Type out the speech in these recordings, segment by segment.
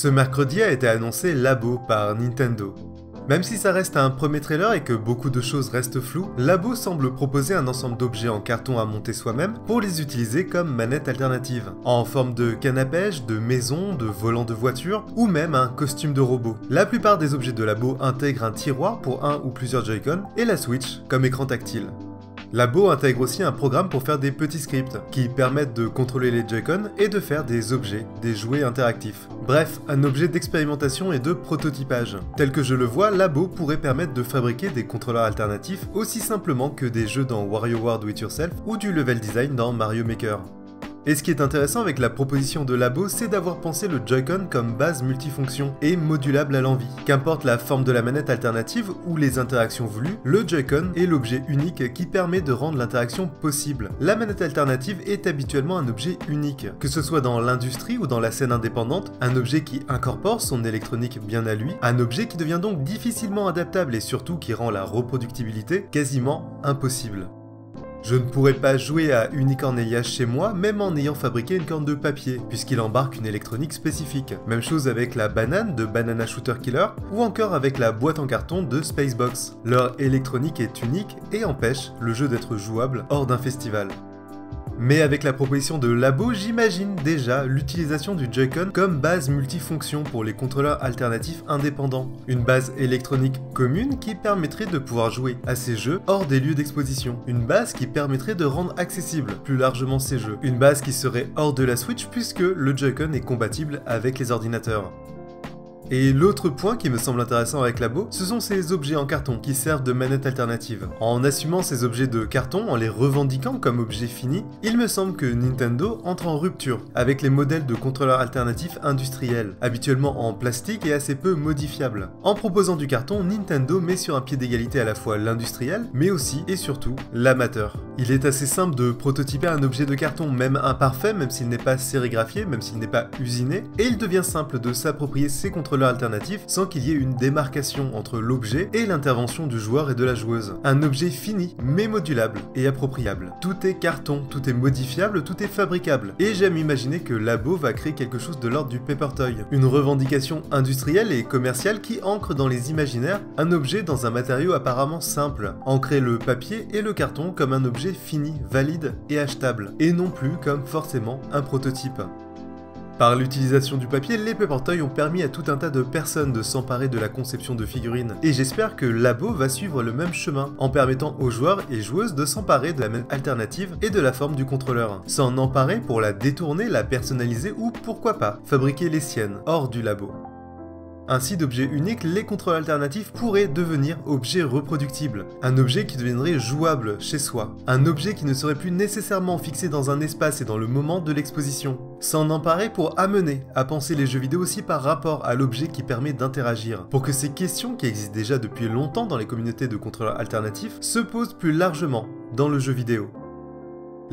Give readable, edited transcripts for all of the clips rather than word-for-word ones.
Ce mercredi a été annoncé Labo par Nintendo. Même si ça reste un premier trailer et que beaucoup de choses restent floues, Labo semble proposer un ensemble d'objets en carton à monter soi-même pour les utiliser comme manette alternative, en forme de canne à pêche, de maison, de volant de voiture ou même un costume de robot. La plupart des objets de Labo intègrent un tiroir pour un ou plusieurs Joy-Con et la Switch comme écran tactile. Labo intègre aussi un programme pour faire des petits scripts qui permettent de contrôler les Joy-Con et de faire des objets, des jouets interactifs. Bref, un objet d'expérimentation et de prototypage. Tel que je le vois, Labo pourrait permettre de fabriquer des contrôleurs alternatifs aussi simplement que des jeux dans WarioWare Do It Yourself ou du level design dans Mario Maker. Et ce qui est intéressant avec la proposition de Labo, c'est d'avoir pensé le Joy-Con comme base multifonction et modulable à l'envie. Qu'importe la forme de la manette alternative ou les interactions voulues, le Joy-Con est l'objet unique qui permet de rendre l'interaction possible. La manette alternative est habituellement un objet unique, que ce soit dans l'industrie ou dans la scène indépendante, un objet qui incorpore son électronique bien à lui, un objet qui devient donc difficilement adaptable et surtout qui rend la reproductibilité quasiment impossible. Je ne pourrais pas jouer à Unicornelia chez moi, même en ayant fabriqué une corne de papier, puisqu'il embarque une électronique spécifique. Même chose avec la banane de Banana Shooter Killer, ou encore avec la boîte en carton de Spacebox. Leur électronique est unique et empêche le jeu d'être jouable hors d'un festival. Mais avec la proposition de Labo, j'imagine déjà l'utilisation du Joy-Con comme base multifonction pour les contrôleurs alternatifs indépendants. Une base électronique commune qui permettrait de pouvoir jouer à ces jeux hors des lieux d'exposition. Une base qui permettrait de rendre accessible plus largement ces jeux. Une base qui serait hors de la Switch puisque le Joy-Con est compatible avec les ordinateurs. Et l'autre point qui me semble intéressant avec Labo, ce sont ces objets en carton qui servent de manette alternative. En assumant ces objets de carton, en les revendiquant comme objets finis, il me semble que Nintendo entre en rupture avec les modèles de contrôleurs alternatifs industriels, habituellement en plastique et assez peu modifiables. En proposant du carton, Nintendo met sur un pied d'égalité à la fois l'industriel, mais aussi et surtout l'amateur. Il est assez simple de prototyper un objet de carton, même imparfait, même s'il n'est pas sérigraphié, même s'il n'est pas usiné, et il devient simple de s'approprier ces contrôleurs alternatifs sans qu'il y ait une démarcation entre l'objet et l'intervention du joueur et de la joueuse. Un objet fini, mais modulable et appropriable. Tout est carton, tout est modifiable, tout est fabricable. Et j'aime imaginer que Labo va créer quelque chose de l'ordre du Paper Toy. Une revendication industrielle et commerciale qui ancre dans les imaginaires un objet dans un matériau apparemment simple. Ancrer le papier et le carton comme un objet fini, valide et achetable. Et non plus comme forcément un prototype. Par l'utilisation du papier, les Paper Toys ont permis à tout un tas de personnes de s'emparer de la conception de figurines, et j'espère que Labo va suivre le même chemin, en permettant aux joueurs et joueuses de s'emparer de la manette alternative et de la forme du contrôleur. S'en emparer pour la détourner, la personnaliser ou pourquoi pas, fabriquer les siennes, hors du labo. Ainsi d'objets uniques, les contrôleurs alternatifs pourraient devenir objets reproductibles. Un objet qui deviendrait jouable chez soi. Un objet qui ne serait plus nécessairement fixé dans un espace et dans le moment de l'exposition. S'en emparer pour amener à penser les jeux vidéo aussi par rapport à l'objet qui permet d'interagir. Pour que ces questions, qui existent déjà depuis longtemps dans les communautés de contrôleurs alternatifs, se posent plus largement dans le jeu vidéo.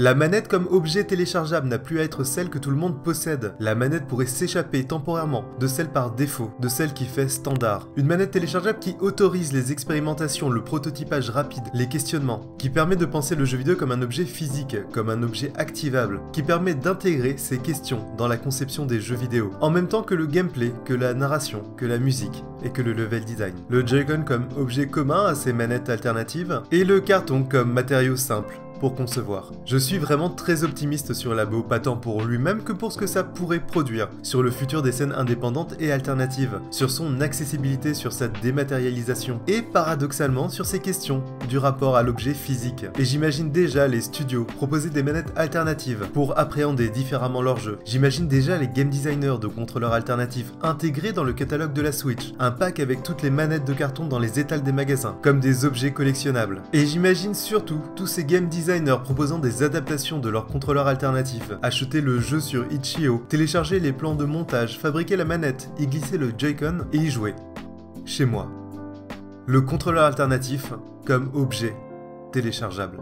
La manette comme objet téléchargeable n'a plus à être celle que tout le monde possède. La manette pourrait s'échapper temporairement de celle par défaut, de celle qui fait standard. Une manette téléchargeable qui autorise les expérimentations, le prototypage rapide, les questionnements, qui permet de penser le jeu vidéo comme un objet physique, comme un objet activable, qui permet d'intégrer ces questions dans la conception des jeux vidéo, en même temps que le gameplay, que la narration, que la musique et que le level design. Le Joy-Con comme objet commun à ces manettes alternatives, et le carton comme matériau simple pour concevoir. Je suis vraiment très optimiste sur Labo, pas tant pour lui-même que pour ce que ça pourrait produire, sur le futur des scènes indépendantes et alternatives, sur son accessibilité, sur sa dématérialisation, et paradoxalement sur ces questions du rapport à l'objet physique. Et j'imagine déjà les studios proposer des manettes alternatives pour appréhender différemment leur jeu. J'imagine déjà les game designers de contrôleurs alternatifs intégrés dans le catalogue de la Switch, un pack avec toutes les manettes de carton dans les étals des magasins, comme des objets collectionnables. Et j'imagine surtout tous ces game designers proposant des adaptations de leurs contrôleurs alternatifs, acheter le jeu sur Itch.io, télécharger les plans de montage, fabriquer la manette, y glisser le Joy-Con et y jouer. Chez moi. Le contrôleur alternatif comme objet téléchargeable.